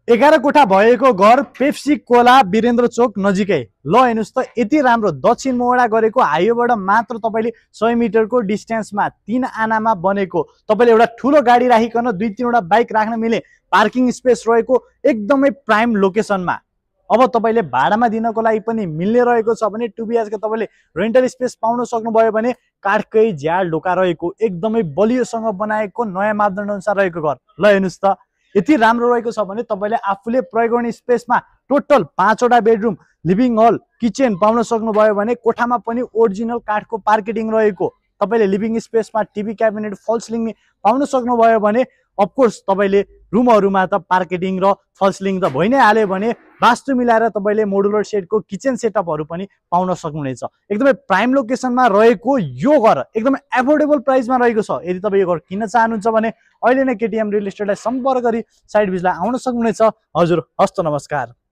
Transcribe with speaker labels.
Speaker 1: 11 कोठा भएको घर पेप्सी कोला वीरेन्द्र चोक नजिकै। ल हेर्नुस् त यति राम्रो दक्षिण मोहडा गरेको हाइवेबाट मात्र तपाईले 100 मिटरको डिस्टेन्समा 3 आनामा बनेको, तपाईले एउटा ठुलो गाडी राखिकन 2-3 वटा बाइक राख्न मिल्ने पार्किङ स्पेस रहेको एकदमै प्राइम लोकेसनमा। अब तपाईले भाडामा दिनको लागि पनि मिल्ने रहेको छ भने 2 BHK तपाईले रेन्टल स्पेस पाउन सक्नुभयो भने काठकै झ्याल ढोका रहेको एकदमै बलियोसँग बनाएको नयाँ मापदण्ड अनुसार रहेको घर। ल हेर्नुस् त यति राम्रो रहेको छ भने तपाईले आफूले प्रयोग गर्ने स्पेसमा टोटल 5 वटा बेडरुम, लिभिङ हल, किचन पाउन सक्नुभयो भने कोठामा पनि ओरिजिनल काठको पार्केटिङ रहेको, तपाईले लिभिङ स्पेसमा टिभी क्याबिनेट फल सिलिङ पाउन सक्नुभयो भने अफकोर्स तपाईले रुमहरुमा त पार्केटिङ र फल सिलिङ त भइ नै हाल्यो भने वास्तु मिलाएर तपाईले मोडुलर सेटको किचन सेटअपहरु पनि पाउन सक्नुहुनेछ। एकदमै प्राइम लोकेसनमा रहेको यो घर एकदमै एफोर्डेबल प्राइसमा रहेको छ। यदि तपाई यो घर किन्न चाहनुहुन्छ भने अहिले नै केटीएम रियल एस्टेटलाई सम्पर्क गरी साइट भिजिटलाई आउन सक्नुहुनेछ। हजुर हस्त नमस्कार।